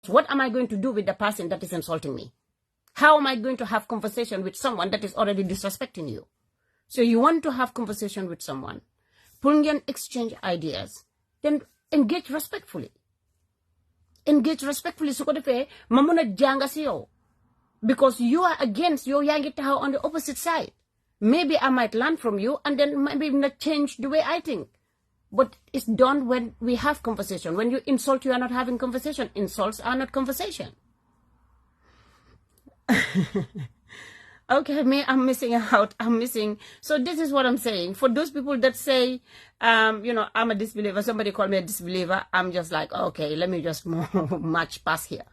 What am I going to do with the person that is insulting me? How am I going to have conversation with someone that is already disrespecting you? So you want to have conversation with someone, exchange ideas, then engage respectfully. Engage respectfully. So mamuna janga siyo. Because you are against your yangi taho on the opposite side. Maybe I might learn from you and then maybe not change the way I think. But it's done when we have conversation. When you insult, you are not having conversation. Insults are not conversation. Okay, I'm missing out. So this is what I'm saying. For those people that say, I'm a disbeliever, somebody called me a disbeliever, I'm just like, okay, let me just march past here.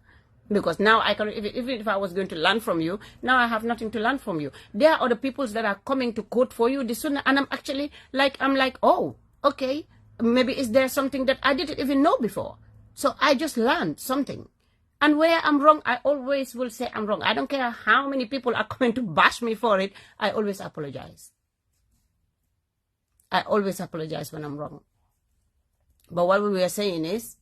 Because now I can, even if I was going to learn from you, now I have nothing to learn from you. There are other peoples that are coming to quote for you the sunnah, and I'm actually like, oh, okay, maybe is there something that I didn't even know before? So I just learned something. And where I'm wrong, I always will say I'm wrong. I don't care how many people are coming to bash me for it. I always apologize. I always apologize when I'm wrong. But what we are saying is,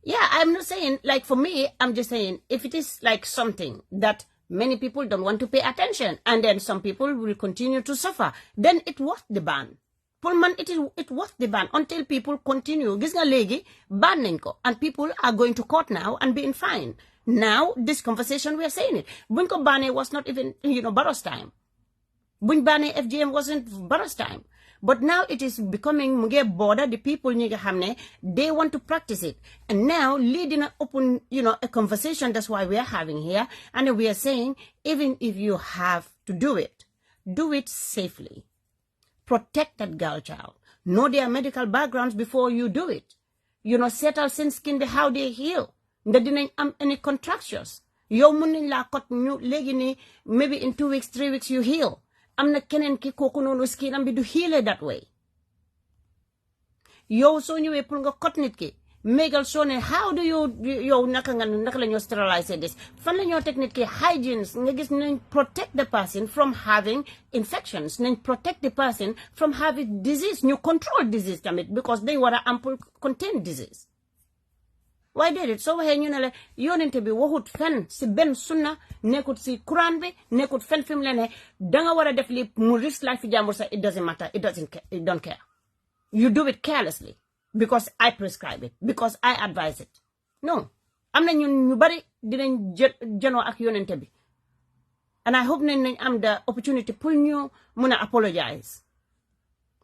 yeah, I'm not saying, like for me, I'm just saying, if it is like something that many people don't want to pay attention, and then some people will continue to suffer, then it was the ban. Pullman, it was the ban until people continue. Gis nga legi ban nañ ko, and people are going to court now and being fined. Now, this conversation we are saying it. Buñ ko bane was not even, Barrow's time. Buñ bane FGM wasn't Barrow's time. But now it is becoming muge border the people they want to practice it. And now leading an open, a conversation, that's why we are having here. And we are saying, even if you have to do it safely. Protect that girl child. Know their medical backgrounds before you do it. Settle sin skin how they heal. They didn't any contractions. Yo munin la kot new legini, maybe in 2 weeks, 3 weeks you heal. I'm not kenen ki kokuno skin and be do heal it that way. Yo so you punga cottonit ki. Megal shone, how do you nakala sterilize this? Fan your technique hygiene, protect the person from having infections, protect the person from having disease, new control disease because they were ample contain disease. Why did it? So when you need to be wahut fen si ben sunna nekut si Quran be nekut fen film lene danga wara def li mu risk life jamur sa it doesn't matter, it don't care. You do it carelessly. Because I prescribe it. Because I advise it. No. I'm not you bari didn't jano ak yonente bi. And I hope I'm the opportunity pull you muna apologize.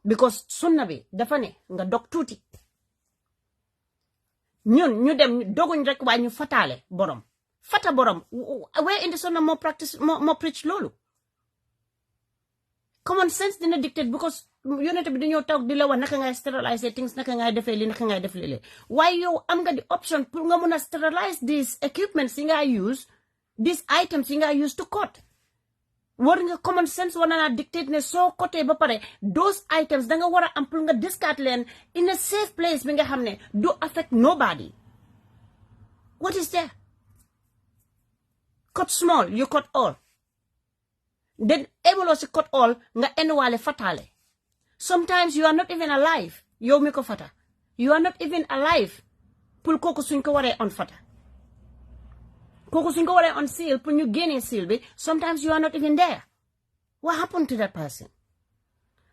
Because sunna bi dafa ne nga dog tuuti. ñu dem doguñ rek waaye ñu fatale borom. Fata borom. Where in the sunna more practice more preach lolu. Common sense didn't dictate because yonent bi dañoo talk di la wax naka ngay sterilize things naka ngay defee li naka ngay def lii waaye yow am nga the option pour nga mën a sterilize these equipments yi nga use these items yi nga use to cut war nga common sense war na dictate ne soo cutee ba pare those items da nga war a am pour nga discard leen in a safe place bi nga xam ne do affect nobody. What is there? Cut small, you cut all. Then able to cut all nga enwale fatale. Sometimes you are not even alive. Yo miko fata. You are not even alive. Pul koko sunko ware on fata. Koko sunko ware on seal. Pul you gain seal be. Sometimes you are not even there. What happened to that person?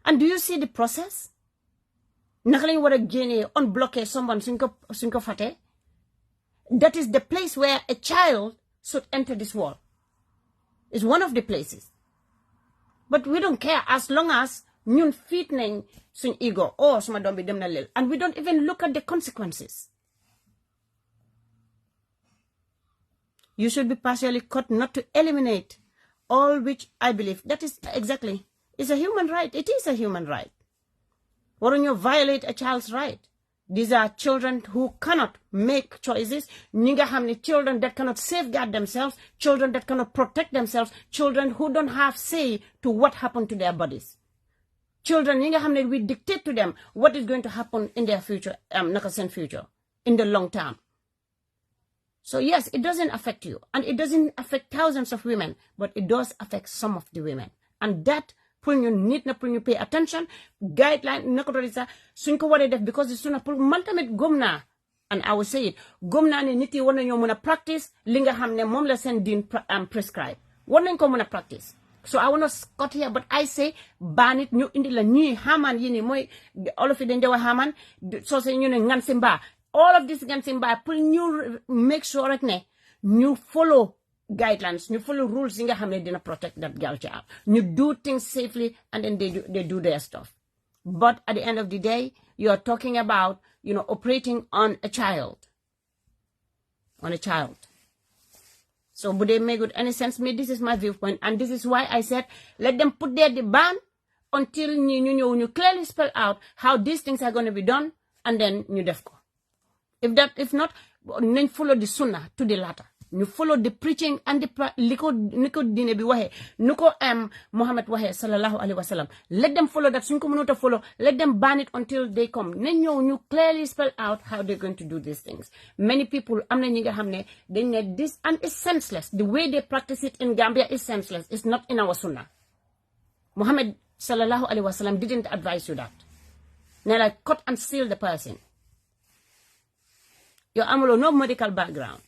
And do you see the process? Nakaling ware gain on blockade someone sunko fate. That is the place where a child should enter this world. It's one of the places. But we don't care as long as ñun fit nañ suñ ego suma doom bi dem na lel, and we don't even look at the consequences. You should be partially cut not to eliminate all, which I believe that is exactly is a human right. It is a human right. Waruñ you violate a child's right. These are children who cannot make choices. Ñi nga xam ne children that cannot safeguard themselves, children that cannot protect themselves, children who don't have say to what happened to their bodies. Children, we dictate to them what is going to happen in their future, future, in the long term. So yes, it doesn't affect you, and it doesn't affect thousands of women, but it does affect some of the women. And that, when you need to pay attention, guideline, because the sooner pull multimate gumna, and I will say it gëm naa ne nit yi war nañoo mën a practice li nga xam ne moom la seen diin prescribe war nañ ko mën a practice. So I will not cut here, but I say ban it ñu indi la ñuy xaman yi ni mooy olof yi dañ de wax xaman soo se ñu ne ngan si mbaa all of this ngan si mbaa pour ñu make sure rek ne ñu follow guidelines ñu follow rules yi nga xam ne dina protect that girl child ñu do things safely and then they do their stuff. But at the end of the day, you are talking about, operating on a child. So would they make good any sense? Me, this is my viewpoint. And this is why I said, let them put there the ban until you clearly spell out how these things are going to be done. And then you defco. If not, then follow the sunnah to the latter. You follow the preaching and the niko dine bi wahe nuko Muhammad wahe sallallahu alaihi wasallam. Let them follow that. Sunko munuta follow. Let them ban it until they come. Then you clearly spell out how they're going to do these things. Many people amna ñinga xamne they need this and it's senseless. The way they practice it in Gambia is senseless. It's not in our sunnah. Muhammad sallallahu alaihi wasallam didn't advise you that. Now like cut and seal the person. Your amulo no medical background.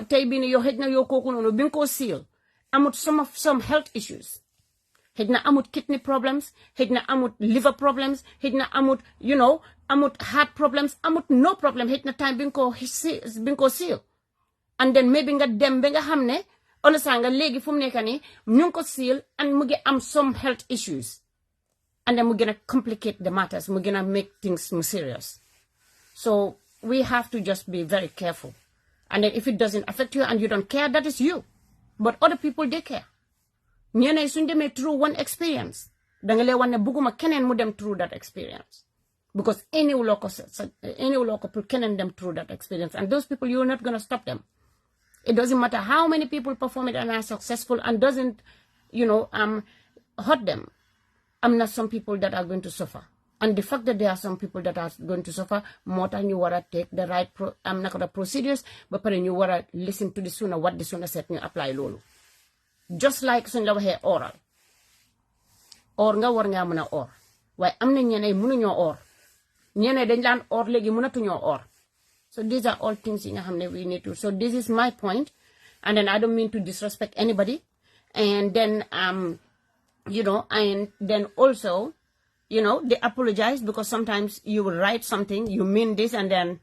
Tey bii yow xëj na yow kooku noonu bi nga ko seal amut some health issues xëj na amut kidney problems xëj na amut liver problems xëj na amut amut heart problems amut no problem xëj na time bi nga ko seal and then maybe nga dem ba nga xam ne understand nga léegi fu mu nekk nii ñu ngi ko seal and mu ngi am some health issues and then mu gën a complicate the matters mu gën a make things more serious. So we have to just be very careful. And then if it doesn't affect you and you don't care, that is you. But other people, they care. Ñeneen suñ demee through one experience. Danga lee wane buguma keneen mu dem through that experience. Because any local people keneen dem through that experience. And those people, you're not going to stop them. It doesn't matter how many people perform it and are successful and doesn't, hurt them. I'm not some people that are going to suffer. And the fact that there are some people that are going to suffer, more than you want to take the right procedures, but you want to listen to the sunnah, what the sunnah said, you apply lolo. Just like sunnah here oral. Or nga war nga muna or. Why am na ñene munu ñoo or. Ñene dañ lan or legi munatu ñoo or. So these are all things in hamne we need to. So this is my point. And then I don't mean to disrespect anybody. And then and then also they apologize because sometimes you will write something, you mean this, and then,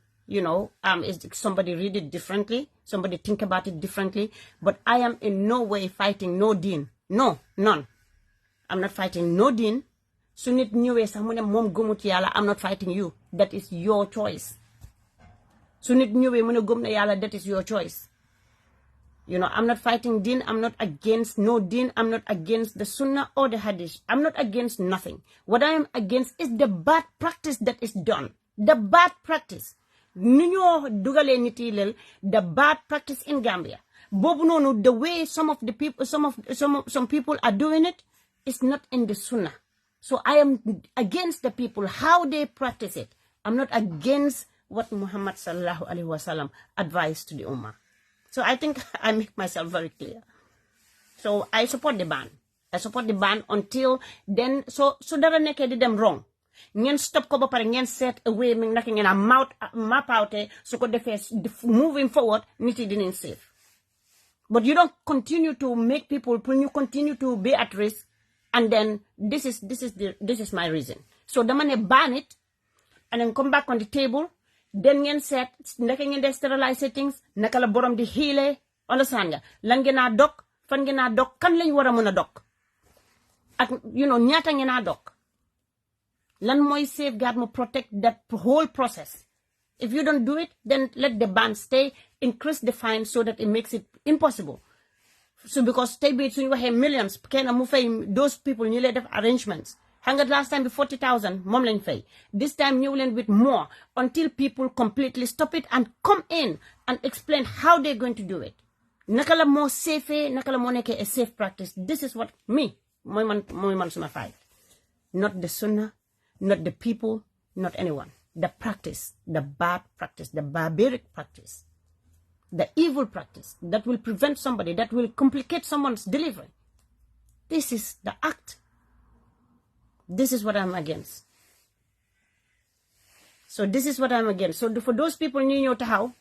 somebody read it differently, somebody think about it differently. But I am in no way fighting no deen. No, none. I'm not fighting no deen. Sunit ñëwee sax mu ne moom gëmut yàlla, I'm not fighting you. That is your choice. Sunit ñëwee mu ne gëm na yàlla, that is your choice. I'm not fighting deen. I'm not against no deen. I'm not against the sunnah or the hadith. I'm not against nothing. What I am against is the bad practice that is done. The bad practice. The bad practice in Gambia. The way some of the people, some people are doing it is not in the sunnah. So I am against the people, how they practice it. I'm not against what Muhammad sallallahu alaihi wasallam advised to the ummah. So I think I make myself very clear. So I support the ban. I support the ban until then. So dara nekkee di dem wrong. Ngeen stop ko ba pare ngeen set away mi naka ngeen a map out so ko defee moving forward nit yi dinañ safe. But you don't continue to make people you continue to be at risk, and then this is my reason. So dama ne ban it and then come back on the table. Then ngeen set naka ngeen de sterilize things naka la borom di healer understand nga lan ngeen a dok fan ngeen a dok kan lañ war a mën a dok ak ñaata ngeen a dok lan mooy safeguard mu protect that whole process. If you don't do it, then let the ban stay, increase the fine so that it makes it impossible. So because stay be suñu waxee millions kenn mu fay those people ñu lay def arrangements. Last time, 40,000, mom len fay. This time, new len with more until people completely stop it and come in and explain how they're going to do it. Nakala more safe, nakala more neke a safe practice. This is what me, my man suma fight. Not the sunnah, not the people, not anyone. The practice, the bad practice, the barbaric practice, the evil practice that will prevent somebody, that will complicate someone's delivery. This is the act. This is what I'm against. So this is what I'm against. So for those people ñu ñëw taxaw,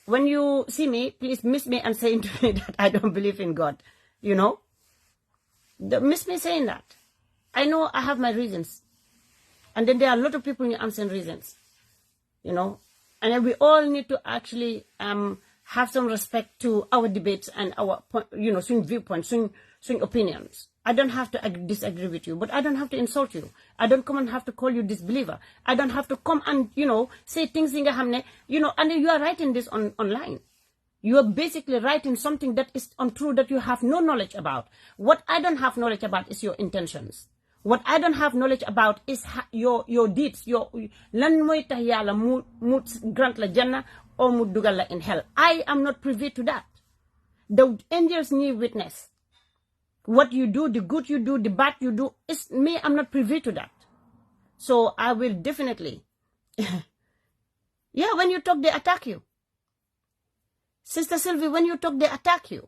when you see me, please miss me and saying to me that I don't believe in God. You know? Miss me saying that. I know I have my reasons. And then there are a lot of people who answer reasons. You know? And then we all need to actually have some respect to our debates and our, swing viewpoints, swing opinions. I don't have to disagree with you, but I don't have to insult you. I don't come and have to call you disbeliever. I don't have to come and, say things in and you are writing this online. You are basically writing something that is untrue, that you have no knowledge about. What I don't have knowledge about is your intentions. What I don't have knowledge about is your deeds. Lan moy tax yalla mu grant la janna or mu dugal la in hell. I am not privy to that. The angels need witness. What you do, the good you do, the bad you do, is me. I'm not privy to that. So I will definitely. Yeah, when you talk, they attack you. Sister Sylvie, when you talk, they attack you.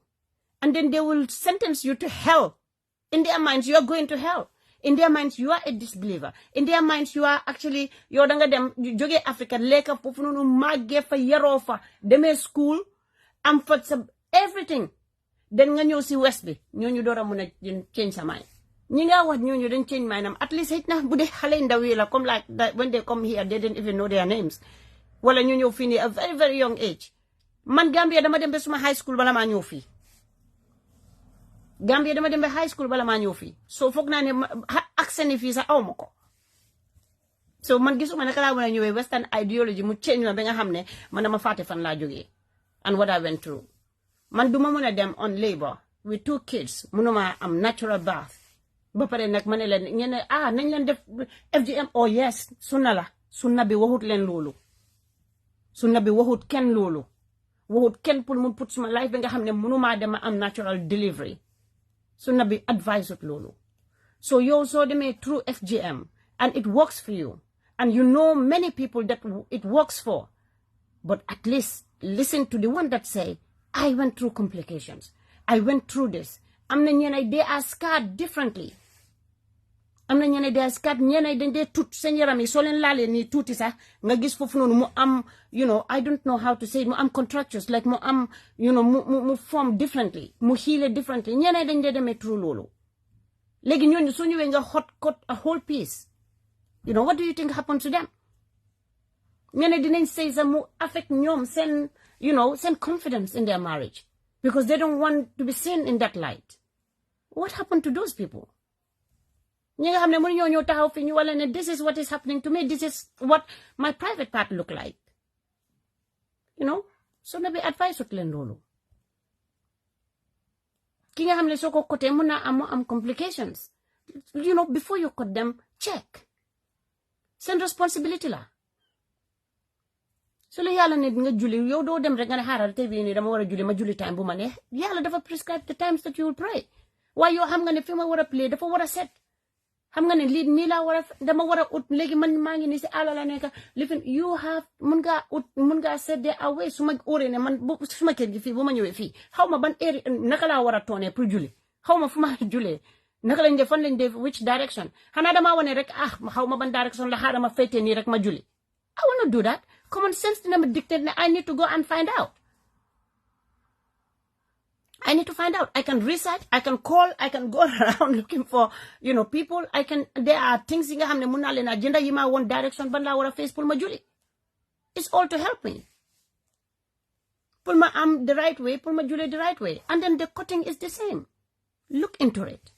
And then they will sentence you to hell. In their minds, you are going to hell. In their minds, you are a disbeliever. In their minds, you are actually, you're danga dem, joge Africa, leka, pofunu, magge, fa, yerofa, deme school, for everything. Then nga ñëw si west bi ñooñu door a mun a change sa mind ñi nga wax ñooñu dañ change mind am at least it na bu dee xale ndaw yi la comme like that when they come here they didn't even know their names wala ñu ñëw fii nii a very very young age man Gambia dama dem ba suma high school bala maa ñëw fii Gambia dama dem ba high school bala maa ñëw fii so foog naa ne accent yi fii sax aw ma ko so man gisuma naka laa mën a ñëwee western ideology mu change ma ba nga xam ne man dama fàtte fan laa jógee and what I went through. Man duma muna dem on labor with 2 kids munuma am natural birth ba pare nak mané len ñene nañ len def FGM oh yes sunna bi waxut len lolu sunna bi waxut ken lolu waxut ken pour mu put suma life bi nga xamne munuma dem am natural delivery sunna bi advise ut lolu so you so demé through FGM and it works for you and you know many people that it works for but at least listen to the one that say I went through complications. I went through this. They are scarred differently. They are scarred. They tut senyarami solen lale ni tuti sa ngagis fofunu mo am I don't know how to say it. Mo am contractures like mo am mo form differently. Mo heal differently. Nyene they me through lolo. Legi nyoni so ñu nga hot cut a whole piece. What do you think happened to them? Nyene didn't say that mo affect ñom sen send confidence in their marriage because they don't want to be seen in that light. What happened to those people? This is what is happening to me. This is what my private part look like. So maybe advice ut len lolu. Ki nga xamne soko kote muna am complications. Before you cut them, check. Send responsibility la. So la yalla ne nga julli yow do dem rek nga ne xaaral tey bii nii dama war a julli ma julli time bu ma neex yalla dafa prescribe the times that you will pray waaye yow xam nga ne fi ma war a play dafa war a set xam nga ne lii nii laa war a dama war a ut léegi man maa ngi nii si àll la nekk lifin you have mun ngaa set there away su ma óoree ne man suma kër gi fii bu ma ñëwee fii xaw ma ban area naka laa war a toonee pour julli xaw ma fu ma jullee naka lañ def fan lañ def which direction xanaa damaa wane rek xaw ma ban direction la xaaral ma féetee nii rek ma julli I want to do that. Common sense didn't dictate that I need to go and find out. I need to find out. I can research, I can call, I can go around looking for, people. There are things in the agenda, you might want direction, but now face pull my Julie. It's all to help me. Pull my arm the right way, pull my Julie the right way. And then the cutting is the same. Look into it.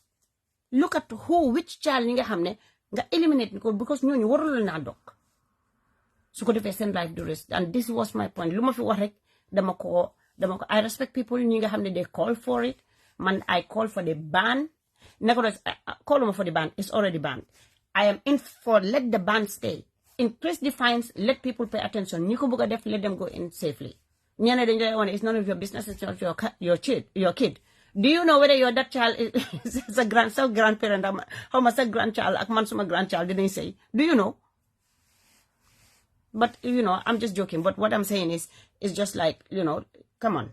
Look at which child you hamne, eliminate because you world na dok. So could have send life to rest. And this was my point. Luma fi wax rek dama ko I respect people ñi nga xamne they call for it. Man I call for the ban. Call for the ban. It's already banned. I am in for let the ban stay. Increase the fines, let people pay attention. Ñi ko bëgg def let them go in safely. Ñene dañ lay wone it's none of your business, it's your kid. Do you know whether that child is a grandparent how much a grandchild ak man suma grandchild didn't say? Do you know? But, I'm just joking. But what I'm saying is just like, come on.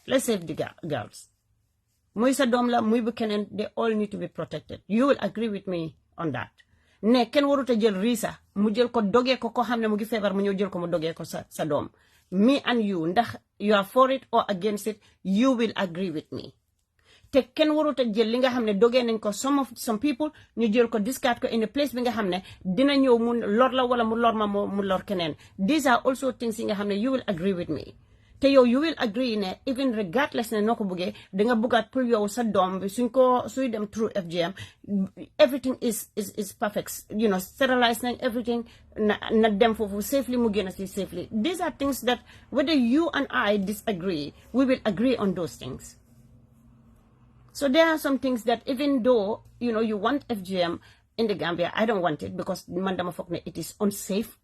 Let's save the girls. Muy sa dom la, muy bu kenen, they all need to be protected. You will agree with me on that. ne ken waruta jël risa mu jël ko dogee ko xam ne mu ngi feebar mu ñëw jël ko mu dogee ko sa doom. Me and you, ndax you are for it or against it, you will agree with me. Te ken waruta jël li nga xam ne dogee nañ ko some people ñu jël ko discard ko in a place bi nga xam ne dina ñëw mu lor la wala mu lor ma mu lor keneen. These are also things yi nga xam ne you will agree with me. Te yow you will agree ne even regardless ne noo ko buggee danga buggaat pour yow sa doom bi suy dem through FGM everything is perfect, you know, sterilize nañ everything na dem foofu safely mu génn si safely. These are things that whether you and I disagree, we will agree on those things. So there are some things that even though, you know, you want FGM in the Gambia, I don't want it because man dama foog ne it is unsafe,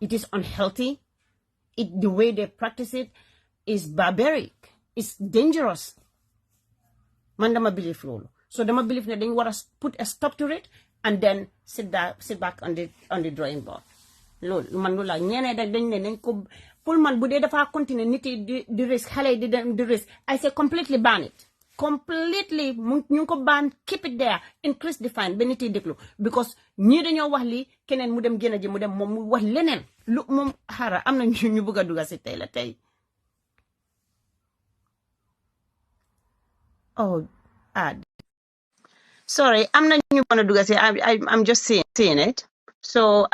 it is unhealthy. The way they practice it is barbaric. It's dangerous. Man dama believe lolo. So dama believe that they want to put a stop to it and then sit back on the drawing board. Lolo man lola ñene dañ ne ko pour man bu dé dafa continuer nit yi di risk xalé di dem di risk. I say completely ban it. Completely ñu ko ban, keep it there, increase the fine ba nit yi déglu because ñi dañoo wax li keneen mu dem génn ji mu dem moom mu wax leneen lu moom xara am na ñu bëgg a duga si tey la tey. Oh sorry am na ñu bëggoon a duga si I'm just seeing it. So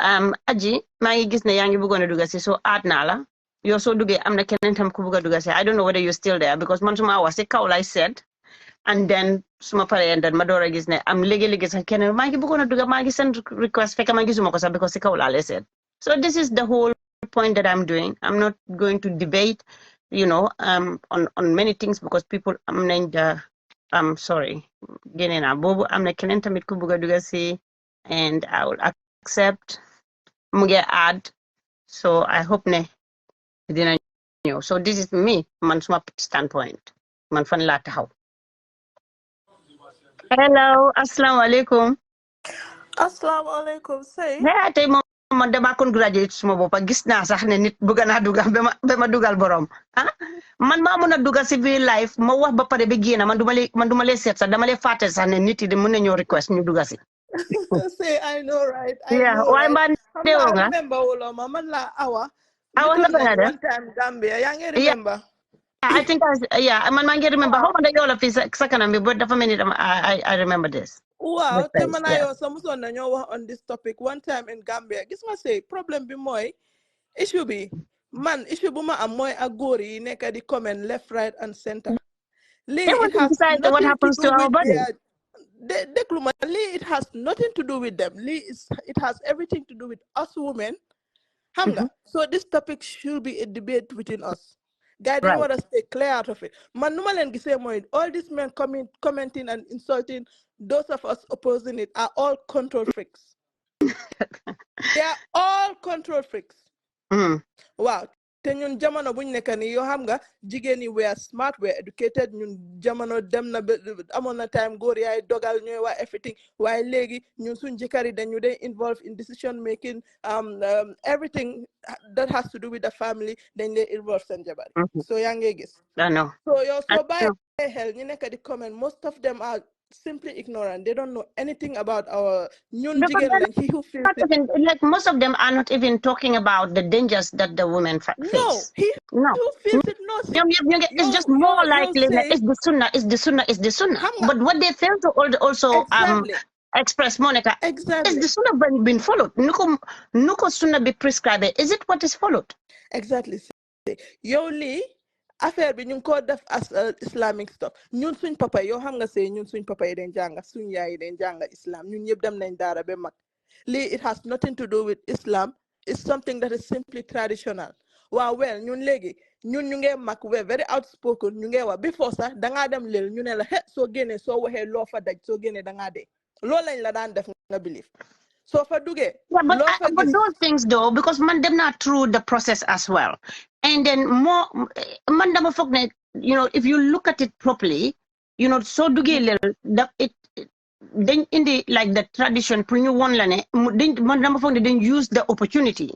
aji maa ngi gis ne yaa ngi bëggoon a duga si so add naa la yow soo duggee am na keneen tam ku bëgg a duga si I don't know whether you're still there because man suma wax si kaw lay said and then suma pare and then ma door a gis ne am léegi sax keneen maa ngi bëggoon a duga maa ngi send request fekk maa ngi gisuma ko sax because si kaw laa lay said. So this is the whole point that I'm doing. I'm not going to debate, you know, on many things because people I'm sorry. Gene na bobu am na keneen tamit ku bëgg a duga si and I will accept mu ngi add. So I hope ne dina ñëw. So this is me man suma standpoint man fan laa taxaw. Hello, assalamu alaikum. Assalamu alaikum, say. Yeah, tey moom man dama congratulate suma boppa gis naa sax ne nit bëgg naa dugal ba ma dugal borom ah man maa mën a dugal si biir life ma wax ba pare ba génn man duma lee seet sax dama lee fàtte sax ne nit yi de mën na ñoo request ñu dugal si. Say, I know, right? Waaye mbaa deewoo nga. I remember Oloma, man la Awa. Awa na ba nga def? One time Gambia, yaa ngi remember? I think man maa ngi remember xaw ma da yow la fii sa kanam bi but dafa mel ni I remember this. Wow, te man ayo sa musoon na ñoo wax on this topic one time in Gambia. Gis nga say problème bi mooy issue bi man issue bu ma am mooy ak góor yi nekk di comment left right and center. Lii it has nothing what happens to our body. Déglu ma lii it has nothing to do with them. It has everything to do with us women. Xam nga so this topic should be a debate within us. Guys, they want to stay clear out of it. Man, no man gisee mooy all these men commenting and insulting those of us opposing it are all control freaks. They are all control freaks. Wow. Te ñun jamono buñ nekk ni yoo xam nga jigéen ñi we are smart, we are educated, ñun jamono dem na amoon na time góor yaay dogal ñooy waa everything waaye léegi ñun suñ jëkkër yi dañu dee involved in decision making everything that has to do with the family dañ dee involve seen jabar so yaa ngi gis so yow soo bàyyi xel ñu nekk di comment most of them are simply ignorant. They don't know anything about our ñun jigéen lañ he who feels it. Like most of them are not even talking about the dangers that the women face. No, who feels it knows it. It's just more likely that it's the sunnah. But what they fail to also express, Monica, is the sunnah been followed? Nuko sunnah be prescribed. Is it what is followed? Exactly. Yow lii affaire bi ñu ngi ko def as Islamic stuff ñun suñ papa yoo xam nga sey ñun suñ papa yi dañ jànga suñ yaay yi dañ jànga Islam ñun ñëpp dem nañ daara ba mag lii it has nothing to do with Islam. It's something that is simply traditional. Well ñun léegi ñun ñu ngee mag we very outspoken ñu ngee wax before sax dangaa dem leel ñu ne la soo génnee soo waxee loo fa daj soo génnee dangaa dee loolu lañ la daan def nga believe. So for duge, but those things though, because man them not through the process as well, and then more man them fogne, you know, if you look at it properly, you know, so duge that it then in the like the tradition, put you one lane, man them fogne then use the opportunity,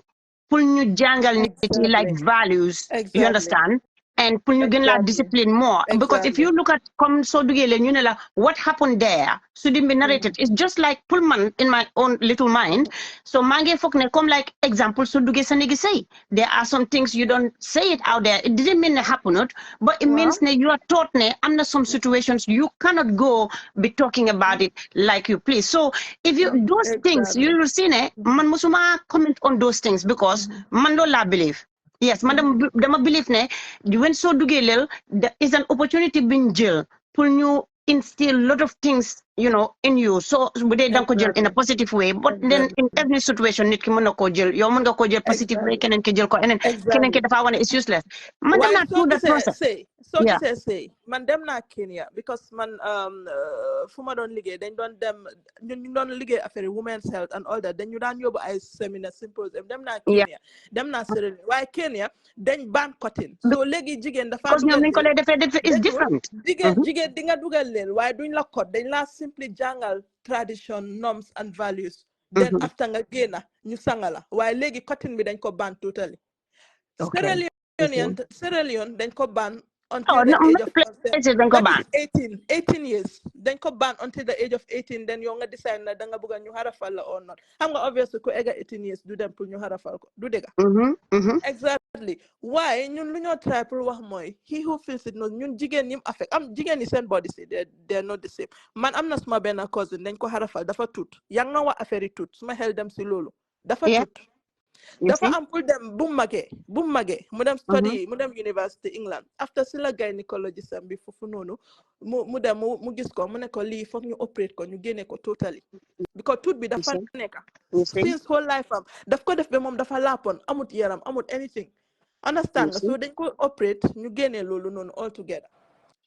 put you jangle like values, you understand, and pour ñu gën la discipline more. Because if you look at comme so dugele ñu ne la what happened there should be narrated. It's just like Pullman in my own little mind. So mange fok ne comme like example so duge sa negi say there are some things you don't say it out there. It didn't mean it happened, but it means ne you are taught ne amna some situations you cannot go be talking about it like you please. So if you those things you will see ne man musuma comment on those things because man do la believe. Yes, madam, dama believe ne when so dugelel there is an opportunity being jail pour ñu instill a lot of things, you know, in you. So bu dee dang ko jël in a positive way, but then in every situation nit ki mën na ko jël yow mën nga ko jël positive way keneen ki jël ko eneen keneen ki dafa wane it's useless. Man dem naa through that process. Say man dem naa Kenya because man fu ma doon liggéey dañ doon dem ñu doon liggéey affaire women's health and all that dañu daan yóbbu ay seminar symposium dem naa Kenya dem naa Sierra Leone waaye Kenya dañ ban cotton so léegi jigéen dafa dugal ñoom ko lay defee is different. jigéen di nga dugal leen waaye duñ la cot dañ la simply jàngal tradition norms and values then after nga génna ñu sangala waaye léegi cotton bi dañ ko ban totally. Sierra Leone dañ ko ban until the age of 18 years. Then ko ban until the age of 18. Then you nga decide na danga buga ñu harafal la or not. Xam nga obviously ko ega 18 years do dem pour ñu harafal ko. Du dega. Exactly. Why ñun lu ñoo try pour wax moy he who feels it knows ñun jigéen ñim affect am jigéen ni seen body si they're not the same. Man am na suma benn cousin dañ ko harafal dafa tut. Yang na wa affaire tut suma xel dem si lolu. Dafa tut. Dafa am pour dem bu magee mu dem study mu dem University England after si la gynecologist am bi foofu noonu mu dem mu gis ko mu ne ko lii foog ñu operate ko ñu génne ko totally because tut bi dafa nekk since whole life am daf ko def ba moom dafa lapon amut yaram amut anything understand nga so dañ ko operate ñu génne loolu noonu all together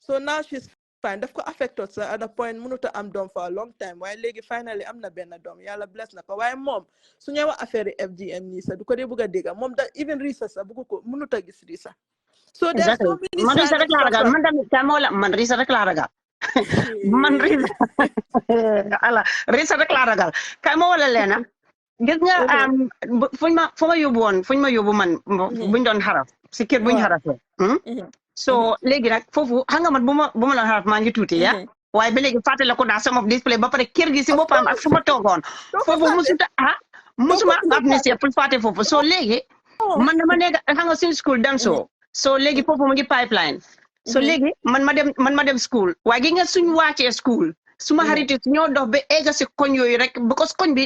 so now she's fine daf ko affected sa at a point mënuta am doom for a long time waaye léegi finally am na benn doom yàlla bless na ko waaye moom su ñëw wax affaire FGM nii sax du ko dee bëgg a dégg moom da even Risa sax bëgg ko mënuta gis Risa so there's so many man Risa rek laa ragal man tamit tamoo la man Risa rek laa ragal man Risa ala Risa rek laa ragal kay ma wala leena gis nga fuñ ma yóbbu man buñ doon xaraf si kër buñ xarafee so léegi nag foofu xam nga man bu ma la xaraf maa ngi tuuti ya waaye ba léegi fàtte la ko daa some of display ba pare kër gi si boppam ak fu ma toogoon foofu musuma amnistie pour fàtte foofu so léegi man dama nekk xam nga suñu school dem so léegi foofu mu ngi pipeline so léegi man ma dem school waaye gi nga suñ wàccee school suma xarit ñoo dox ba egga si koñ yooyu rek because koñ bi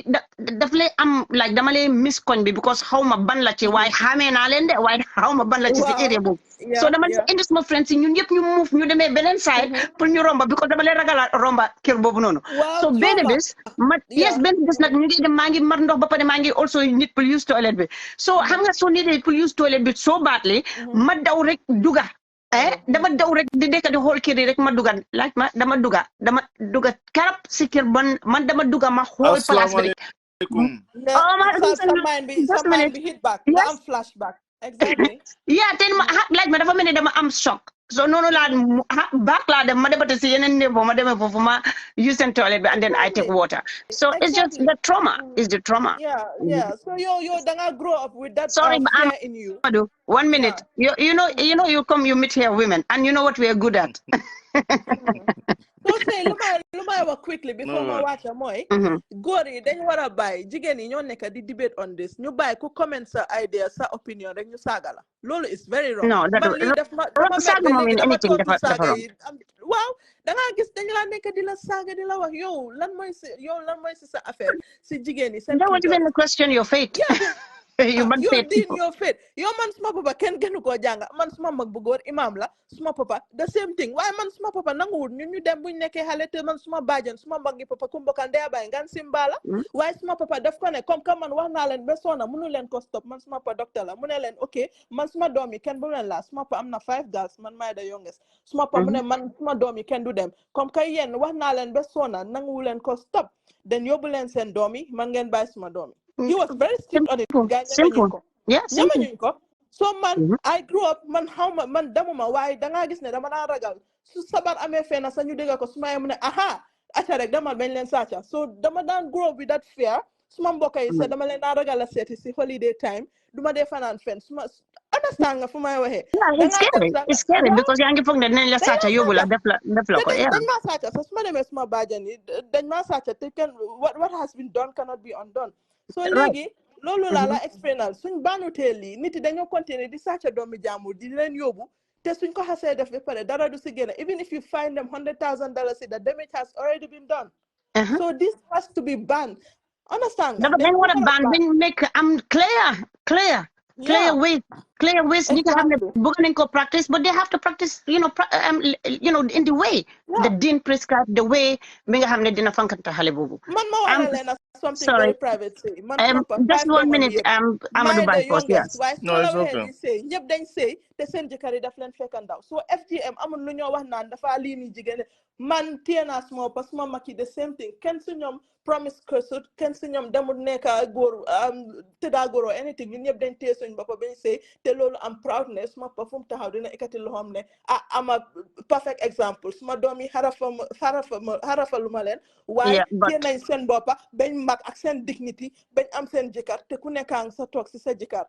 daf lay am like dama lay miss koñ bi because xaw ma ban la ci waaye xamee naa leen de waaye xaw ma ban la ci si area boobu so dama indi suma friends yi ñun yëpp ñu move ñu demee beneen side pour ñu romba because dama lay ragal romba kër boobu noonu so benn bés nag ñu ngi dem maa ngi mar ndox ba pare maa ngi also nit pour use toilet bi so xam nga soo needee pour use toilet bi so badly ma daw rek duga dama daw rek di dekk di xool kër yi rek ma duga laaj ma dama duga karab si kër man dama duga ma xool place bi rek sa mind bi hit back nga am flashback exactly ten ma laaj ma dafa mel ni dama am shock so noonu laa back laa dem ma demate si yeneen niveau ma demee foofu ma use and toilet bi and then I take water so it's just the trauma is the trauma so you danga grow up with that fear in you 1 minute you know you meet here women and you know what we are good at so say lu may wax quickly before ma wàcca mooy góor yi dañ war a bàyyi jigéen yi ñoo nekk di debate on this ñu bàyyi ku comment sa idea sa opinion rek ñu saaga la loolu is very wrong man lii dama anything dafa waaw dangaa gis dañ laa nekk di la saaga di la wax yow lan mooy si sa affaire si jigéen yi seen question your fate you your fate yow man suma papa kenn gënu koo jàng man suma mag bu góor imam la suma papa the same thing waaye man suma papa nanguwul ñun ñu dem buñ nekkee xale te man suma baajan suma mag gi papa ku mbokkan dee bay ngan simbala waaye suma papa daf ko ne comme que man wax naa leen ba soona mënu leen ko stop man suma papa docteur la mu ne leen ok man suma doom yi kenn bu leen laa suma papa am na 5 girls man maay the youngest suma papa mu ne man suma doom yi kenn du dem comme que yéen wax naa leen ba soona nanguwu leen ko stop den yóbbu leen seen doom yi man ngeen bàyyi suma doom yi he was very strict on it. Simple. Yeah, simple. So man, I grew up man damuma waaye danga gis ne dama daan ragal su sabar amee fena sa ñu dégg ko su ma mu ne aha aca rek dama bañ leen sàcca so dama daan grow up with that fear suma mbokk yi sax dama leen ragal a seeti si holiday time duma dee fanaan fen suma understand nga fu may waxee. Yeah, it's scary because yaa ngi foog ne dinañ la sàcca yóbbu la def la ko. dañ maa sàcca sax suma demee suma bàjjan yi dañ maa sàcca te kenn what has been done cannot be undone. So léegi loolu laa la expérience suñ baanutee lii nit yi dañoo continuer di sàcca doomi jàmbur di leen yóbbu te suñ ko xasee def ba pare dara du si génn even if you find them $100,000 the damage has already been done. So this has to be banned. Understand nga dañ war a ban dañ make am clear ways ñi nga xam ne bëgg nañ ko practice but they have to practice in the way the dean prescribed the way bi nga xam ne dina fankanta xale boobu. Man ma wax leen something very private say man just 1 minute Amadou Ba first. Yes, no, it's okay. Say ñëpp dañ say te seen jëkkër yi daf leen fekk ndaw so FGM amul lu ñoo wax naan dafa lii ni jigéen man téye naa suma parce que ma maki the same thing kenn su ñoom promise cursed kenn si ñoom demul nekk góor tëddaa góor anything ñun ñëpp dañ téye suñ bopp bañ sëy te loolu am proudness suma pa fu mu taxaw dina ekkati loxoom ne am a perfect example suma doom yi xarafalu ma leen waaye téye nañ seen boppa bañ mag ak seen dignity bañ am seen jëkkër te ku nekkaang sa toog si sa jëkkër.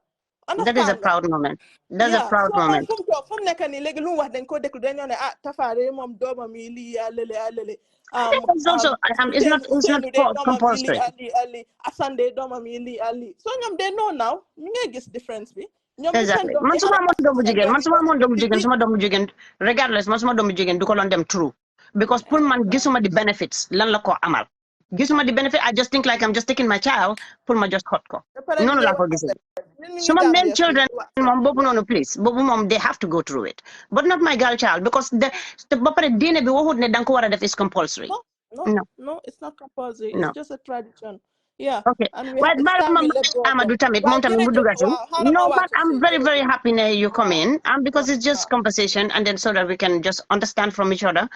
That is a proud moment. That's a proud moment. Fu mu nekk nii léegi lu mu wax dañ ko déglu dañoo ne Tafaare moom doomam yi lii lële it's also it's not compulsory. Asande doomam yi lii so ñoom they know now ñu ngi gis difference bi. Exactly. Man suma amoon doomu jigéen suma doomu jigéen regardless man suma doomu jigéen du ko loon dem true because pour man gisuma the benefits lan la ko amal gisuma the benefit I just think like I'm just taking my child pour ma just hot ko noonu laa ko gisee. Suma male children moom boobu noonu please boobu moom they have to go through it but not my girl child because ba pare diine bi waxut ne danga ko war a def is compulsory. No, it's not compulsory. It's just a tradition. Yeah. Okay. Well, Amadou tamit moom tamit mu dugal no, but I'm very, very happy that you come in because it's just conversation and then so that we can just understand from each other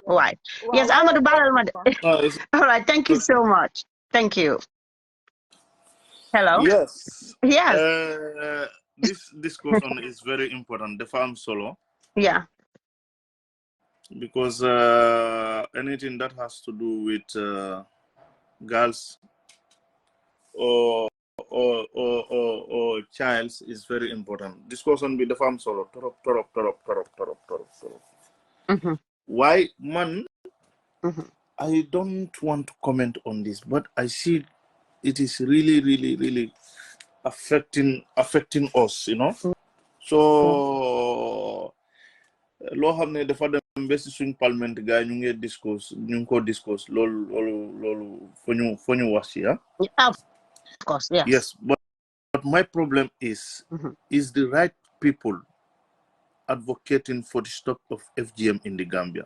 why. Yes, Amadou Balal. All right. Thank you so much. Thank you. Hello. Yes. Yes. This discussion is very important. The farm solo. Yeah. Because anything that has to do with girls or childs is very important. Discussion with the farm solo. Why, man? I don't want to comment on this, but I see it is really, really, really affecting us, you know. So, loo xam ne dafa dem ba si suñ parlement gars ñu ngi discourse loolu fo ñu wax ci of course, yes. Yes, but my problem is the right people advocating for the stop of FGM in the Gambia?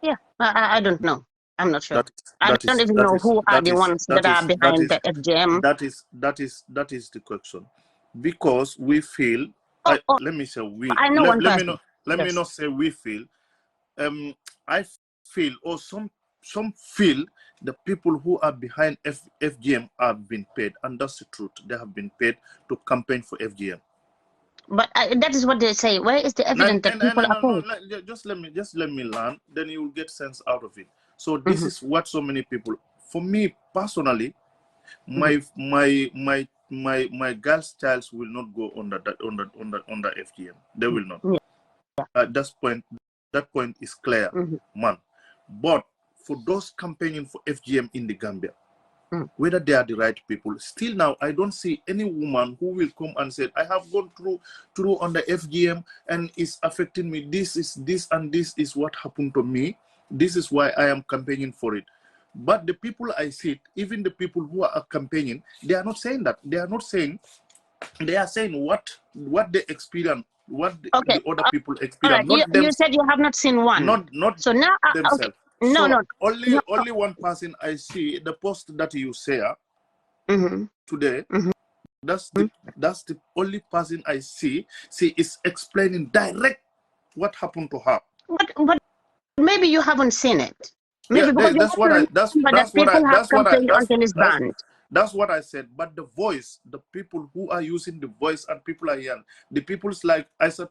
Yeah, I don't know. I'm not sure. I don't even know who are the ones that are behind the FGM. That is the question, because we feel. Let me say we. I know one person. Let me not say we feel. I feel, or some feel, the people who are behind FGM have been paid, and that's the truth. They have been paid to campaign for FGM. But that is what they say. Where is the evidence that people are paid? No, just let me learn. Then you will get sense out of it. So this is what so many people. For me personally, my girl's child will not go under FGM. They will not. Yeah. That point is clear, man. But for those campaigning for FGM in the Gambia, whether they are the right people, still now I don't see any woman who will come and say, I have gone through under FGM and it's affecting me. This is what happened to me. This is why I am campaigning for it. But the people I see, even the people who are campaigning, they are not saying that. They are not saying. They are saying what they experience, what the other people experience. Right. Not you said you have not seen one. Not so now themselves. Okay. No. Only one person I see the post that you share today. That's the only person I see. She is explaining direct what happened to her. But maybe you haven't seen it. Maybe that's what I That's what I said. But the voice, the people who are using the voice and people are young, the people's like Sai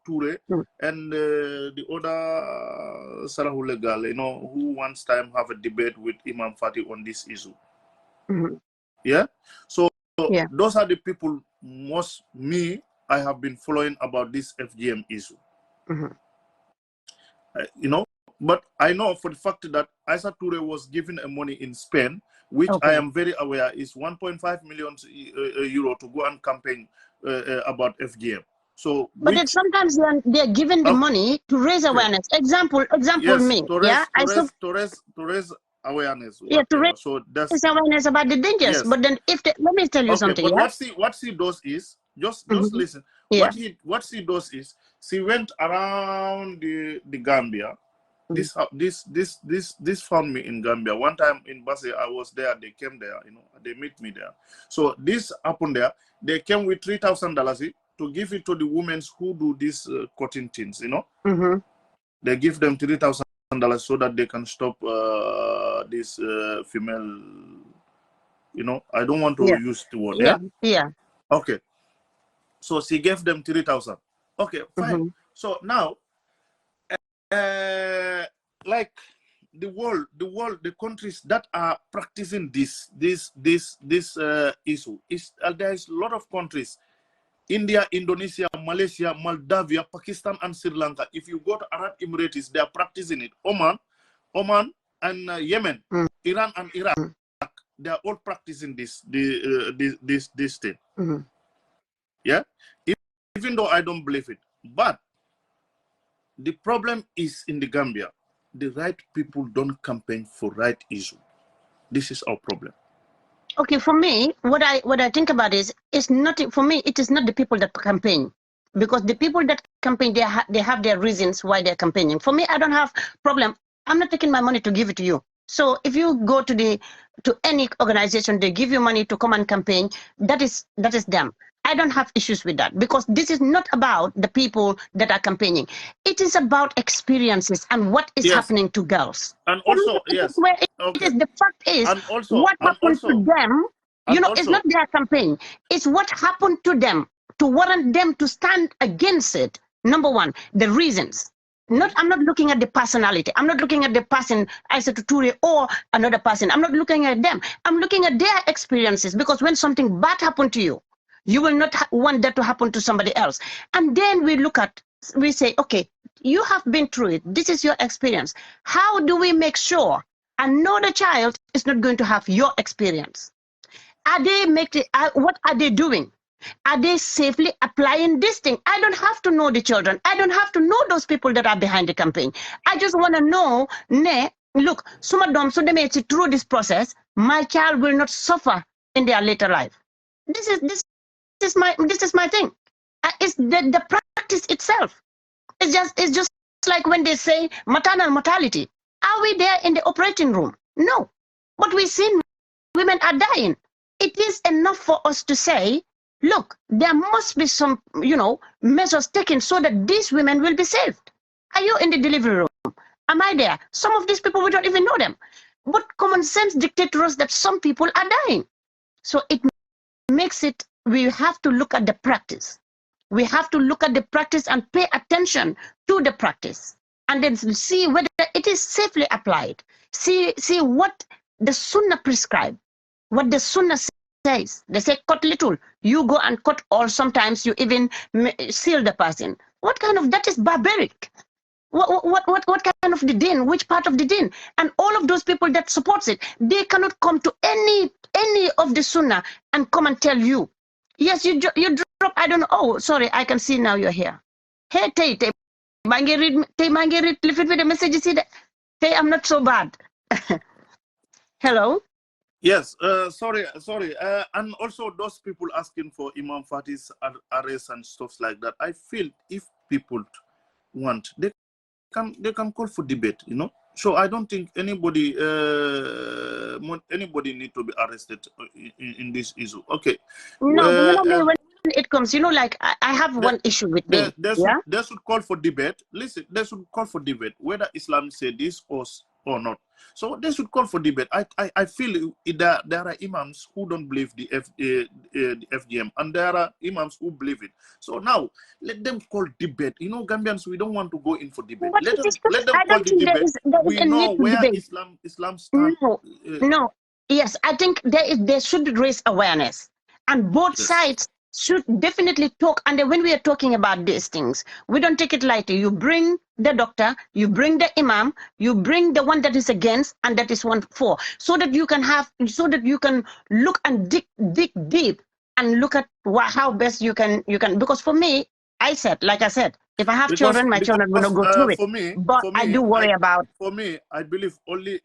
Touray and the other Sarahou Legal, you know, who once time have a debate with Imam Fati on this issue. Yeah. So those are the people I have been following about this FGM issue. You know, but I know for the fact that Sai Touray was given a money in Spain, which I am very aware is 1.5 million euro to go and campaign about FGM. So, but then sometimes they are given the money to raise awareness. Example, me. To raise awareness. To raise so that's awareness about the dangers. But then, let me tell you something. But what she does is just listen. What she does is she went around the Gambia. This found me in Gambia. One time in Basse, I was there. They came there. You know, they meet me there. So this happened there. They came with $3,000 to give it to the women who do these cutting things. You know, they give them $3,000 so that they can stop this female. You know, I don't want to use the word. Okay. So she gave them 3,000. Okay, fine. So now, like the countries that are practicing this issue there is a lot of countries: India, Indonesia, Malaysia, Moldavia, Pakistan, and Sri Lanka. If you go to Arab Emirates, they are practicing it. Oman, and Yemen, Iran, and Iraq. They are all practicing this thing. Yeah, even though I don't believe it, but the problem is in the Gambia. The right people don't campaign for right issue. This is our problem. Okay, for me, what I think about is not for me. It is not the people that campaign, because the people that campaign they have their reasons why they're campaigning. For me, I don't have problem. I'm not taking my money to give it to you. So if you go to any organization, they give you money to come and campaign. That is them. I don't have issues with that, because this is not about the people that are campaigning. It is about experiences and what is happening to girls. And also, the fact is, what happened to them, you know, it's not their campaign. It's what happened to them to warrant them to stand against it. Number one, the reasons. I'm not looking at the personality. I'm not looking at the person, Sai Touray or another person. I'm not looking at them. I'm looking at their experiences, because when something bad happened to you, you will not want that to happen to somebody else. And then we say, okay, you have been through it. This is your experience. How do we make sure another child is not going to have your experience? What are they doing? Are they safely applying this thing? I don't have to know the children. I don't have to know those people that are behind the campaign. I just want to know, look, so they may through this process, my child will not suffer in their later life. This is my thing. It's the practice itself. It's just like when they say maternal mortality. Are we there in the operating room? No. But we see women are dying. It is enough for us to say, look, there must be some, measures taken so that these women will be saved. Are you in the delivery room? Am I there? Some of these people, we don't even know them. But common sense dictates to us that some people are dying. So it makes it, we have to look at the practice. We have to look at the practice and pay attention to the practice, and then see whether it is safely applied. See what the Sunnah prescribe, what the Sunnah says. They say cut little, you go and cut all. Sometimes you even seal the person. What kind of, that is barbaric. What kind of the din? Which part of the din? And all of those people that supports it, they cannot come to any of the Sunnah and come and tell you, yes, you drop. I don't know. Oh, sorry, I can see now you're here. Hey, Tay, mangi read with the message. See that? Hey, I'm not so bad. Hello. Yes. Sorry. And also those people asking for Imam Fati's arrest and stuff like that. I feel if people want, they can call for debate. So I don't think anybody need to be arrested in this issue. Okay. No, when it comes, like I have one issue with me. They should call for debate. Listen, they should call for debate. Whether Islam say this or or not. So they should call for debate. I feel there are imams who don't believe the FGM, and there are imams who believe it. So now let them call debate. You know, Gambians, we don't want to go in for debate. But Let them I call don't the think debate. We a know need to where debate. Islam stands. No. Yes, I think there should raise awareness, and both sides should definitely talk. And then when we are talking about these things, we don't take it lightly. You bring the doctor, you bring the imam, you bring the one that is against and that is one for, so that you can look and dig deep and look at how best you can. Because for me, like I said, if I have children, my children will not go through it. But I do worry about. For me, I believe only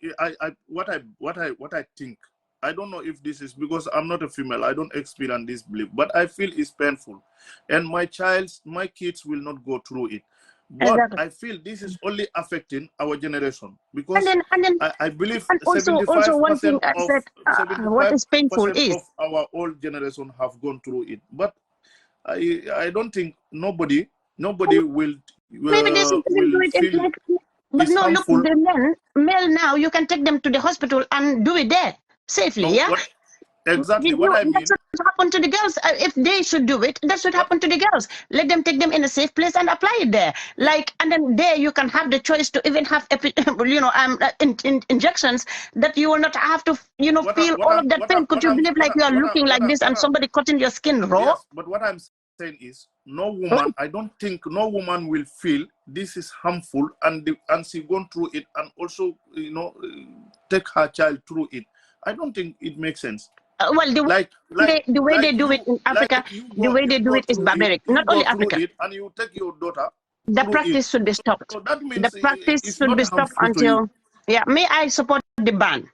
what I think. I don't know if this is because I'm not a female. I don't experience this belief, but I feel it's painful, and my kids will not go through it. But Exactly. I feel this is only affecting our generation, because and then I believe and also 75% what is painful is of our old generation have gone through it. But I don't think nobody will maybe they should do it feel but it's no, harmful. look, the male now, you can take them to the hospital and do it there safely. No, Yeah, exactly what I mean. That should happen to the girls. If they should do it, that should happen to the girls. Let them take them in a safe place and apply it there. And then there you can have the choice to even have injections that you will not have to feel all of that pain. Could you believe like you are looking like this and somebody cutting your skin raw? Yes, but what I'm saying is, no woman, I don't think no woman will feel this is harmful and she gone through it and also take her child through it. I don't think it makes sense. Well, the way they do it in Africa, the way they do it is barbaric. Not only Africa. And you take your daughter. The practice should be stopped. So that means the practice should be stopped until. Yeah, may I support the ban?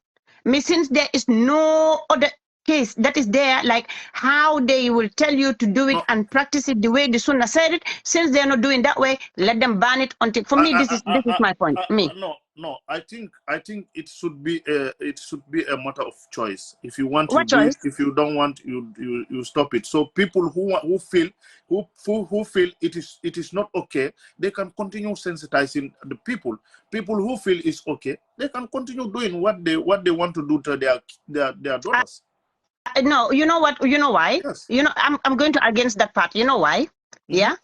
Since there is no other case that is there, like how they will tell you to do it and practice it the way the Sunnah said it. Since they are not doing that way, let them ban it until. For me, this is my point. No. I think it should be a matter of choice. If you want What to do choice? it, if you don't want, you stop it. So people who feel it is not okay, they can continue sensitizing the people. People who feel it's okay, they can continue doing what they want to do to their daughters. No, you know what? You know why? Yes. I'm going to against that part. You know why? Yeah.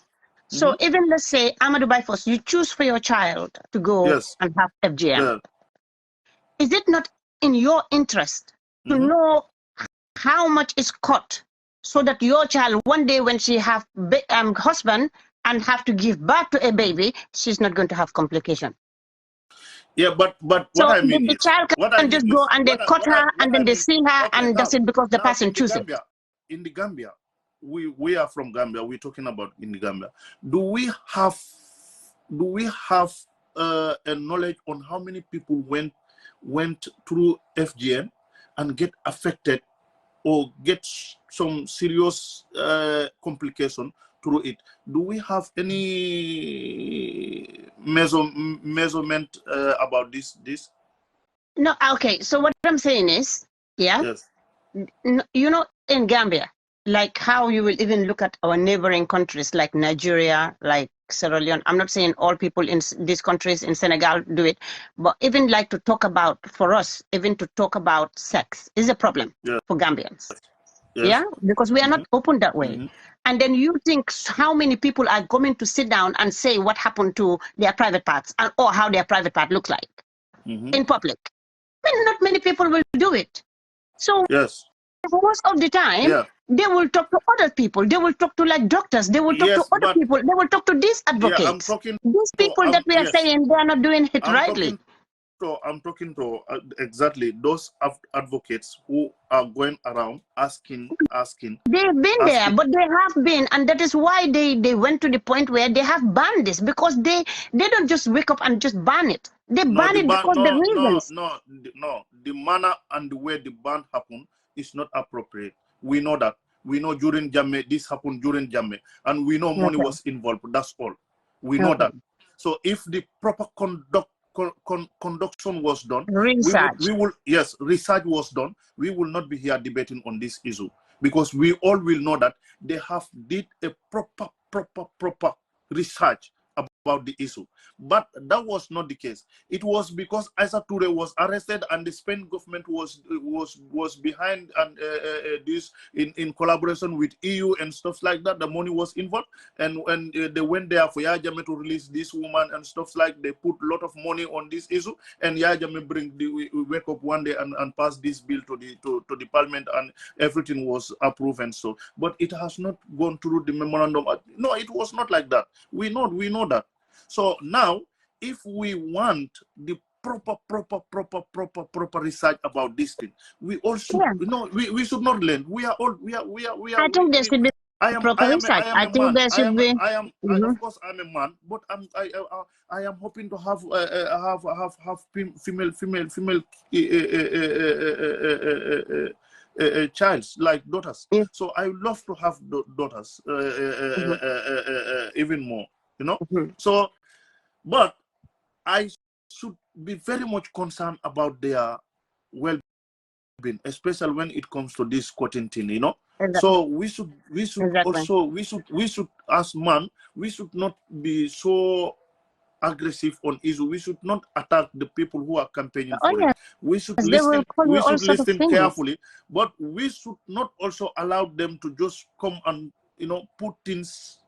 So even let's say Amadou by force, you choose for your child to go and have FGM. Yeah. Is it not in your interest to know how much is cut, so that your child one day when she have husband and have to give birth to a baby, she's not going to have complication? Yeah, but so what I mean the is, child can just go and they cut her and then they seal her, and that's it, because the person chooses it. In the Gambia, we are from Gambia. We're talking about in the Gambia. Do we have a knowledge on how many people went through FGM and get affected or get some serious complication through it? Do we have any measurement about this? No. Okay. So what I'm saying is, Yes. In Gambia, like how you will even look at our neighboring countries like Nigeria, like Sierra Leone. I'm not saying all people in these countries in Senegal do it, but even like to talk about, for us, even to talk about sex is a problem for Gambians. Yes. Yeah, because we are not open that way. And then you think how many people are going to sit down and say what happened to their private parts or how their private part looks like in public. Not many people will do it. So most of the time, they will talk to other people. They will talk to like doctors. They will talk to other people. They will talk to these advocates. These people that we are saying they are not doing it rightly. I'm talking to exactly those advocates who are going around asking. They've been there, but they have been, and that is why they went to the point where they have banned this, because they don't just wake up and just ban it. They ban it because the reasons. No. The manner and the way the ban happened is not appropriate. We know that. We know during Jammeh, this happened during Jammeh, and we know money was involved. That's all. We know that. So if the proper conduction was done, research was done, we will not be here debating on this issue, because we all will know that they have did a proper research about about the issue. But that was not the case. It was because Sai Touray was arrested and the Spain government was behind and this in collaboration with EU and stuff like that. The money was involved, and when they went there for Yahya Jammeh to release this woman and stuff like, they put a lot of money on this issue, and Yahya Jammeh wake up one day and pass this bill to the parliament, and everything was approved and so. But it has not gone through the memorandum. No, it was not like that. We know that. So now, if we want the proper research about this thing, we also we should not learn. I think there should be proper research. I think there should be. Of course, I'm a man, but I am hoping to have female child, like daughters. So I love to have daughters even more, you know. So, but I should be very much concerned about their well-being, especially when it comes to this quarantine, you know. Exactly. So we should also we should as man, we should not be so aggressive on issue. We should not attack the people who are campaigning for it. We should listen. We should listen carefully, but we should not also allow them to just come and, you know, put things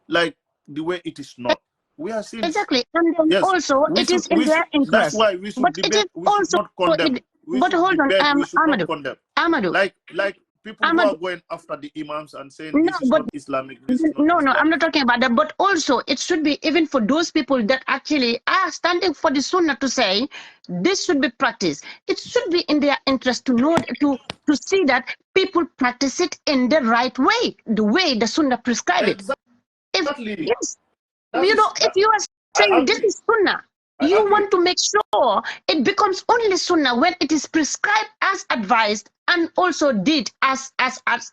like the way it is not. We are seeing exactly, and then also it is in their interest. That's why we should debate. We should not condemn. But hold on, Amadou. Like people who are going after the imams and saying this is not Islamic. No, I'm not talking about that. But also, it should be even for those people that actually are standing for the Sunnah to say this should be practiced. It should be in their interest to know to see that people practice it in the right way, the way the Sunnah prescribe it. Exactly. If you are saying this is Sunnah, you want to make sure it becomes only Sunnah when it is prescribed as advised and also did as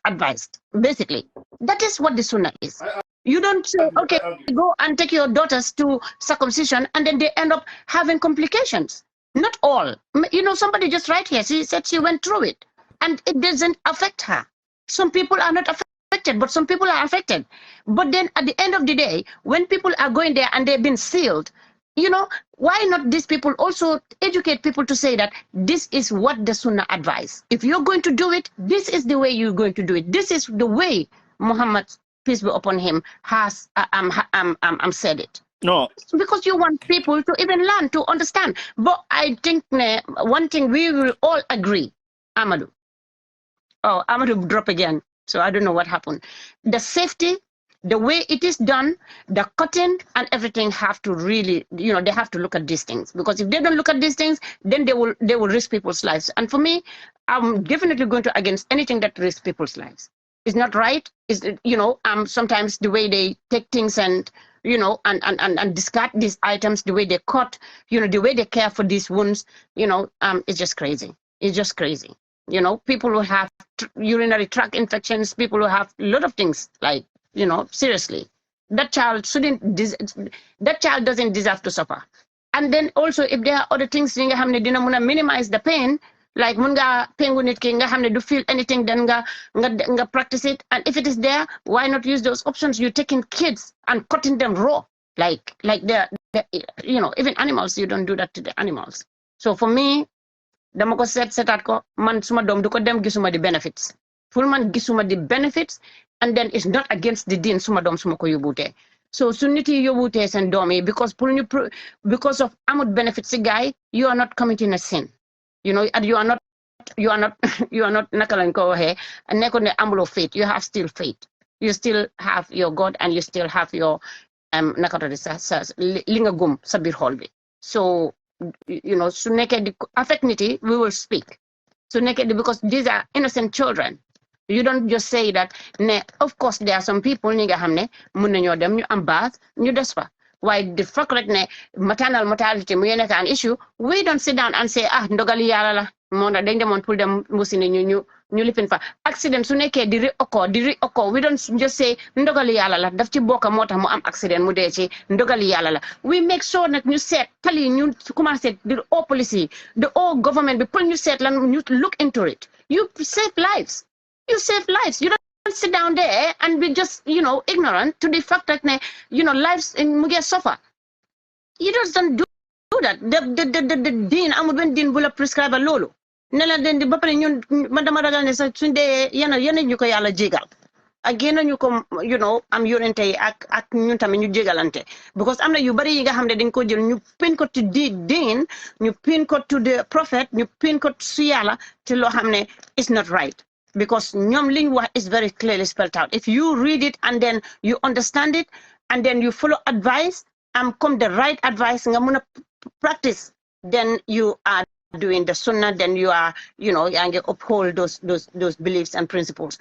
advised. Basically, that is what the Sunnah is. You don't say, okay, go and take your daughters to circumcision and then they end up having complications. Not all. You know, somebody just right here, she said she went through it and it doesn't affect her. Some people are not affected, but some people are affected. But then at the end of the day, when people are going there and they've been sealed, you know, why not these people also educate people to say that this is what the Sunnah advise. If you're going to do it, this is the way you're going to do it. This is the way Muhammad, peace be upon him, has said it. No. Because you want people to even learn, to understand. But I think one thing we will all agree, Amadou. Oh, Amadou drop again. So I don't know what happened. The safety, the way it is done, the cutting and everything have to really, you know, they have to look at these things. Because if they don't look at these things, then they will risk people's lives. And for me, I'm definitely going to against anything that risks people's lives. It's not right. It's, you know, sometimes the way they take things and, you know, and discard these items, the way they cut, you know, the way they care for these wounds, you know, it's just crazy. It's just crazy. You know, people who have urinary tract infections, people who have a lot of things, like, you know, seriously, that child doesn't deserve to suffer. And then also, if there are other things, you have to minimize the pain, like munga pengu ki nga hamne do feel anything, then nga practice it. And if it is there, why not use those options? You're taking kids and cutting them raw, like they're, you know, even animals, you don't do that to the animals. So for me, dama ko setat ko man suma dom du ko dem gisuma the benefits. Full man gisuma the benefits, and then it's not against the deen suma dom suma ko yobute. So suniti yobute sen domi because of amut benefits guy, you are not committing a sin. You know, and you are not nakalan ko he neko ne amulo faith. You have still faith. You still have your God and you still have your nakato lingagum sabir holbi. So you know, so naked affectnity, we will speak. So naked, because these are innocent children. You don't just say that. Of course, there are some people niga hamne munanyo dem ñu am bath ñu despa. Why the fact that maternal mortality mu yene an issue, we don't sit down and say ndogali yalla la mo na dañ demone pour dem musine ñu lipin fa accident su nekké di oko, we don't just say ndogali yalla la daf ci bokka motax mu am accident mu dé ci ndogali yalla la. We make sure that ñu set tali ñu commencé di all policy, the all government bi pour ñu set lan ñu look into it. You save lives. You save lives. You don't sit down there and be just, you know, ignorant to the fact that, you know, lives in Mugia suffer. you just don't do that. The dean amul ben dean bu la prescribe loolu ne la den di ba pare ñun man dama ragal ne sax suñ dee yena ñu ko yàlla jégal ak yéen ñu ko you know am yonente yi ak ñun tamit ñu jégalante because am na yu bari yi nga xam ne dañ ko jël ñu pin ko to dean ñu pin ko to the prophet ñu pin ko su yàlla te loo xam ne is not right because ñoom liñ wax is very clearly spelled out if you read it and then you understand it and then you follow advice come the right advice nga mun a practice then you are doing the sunnah then you are you know yaa ngi uphold those beliefs and principles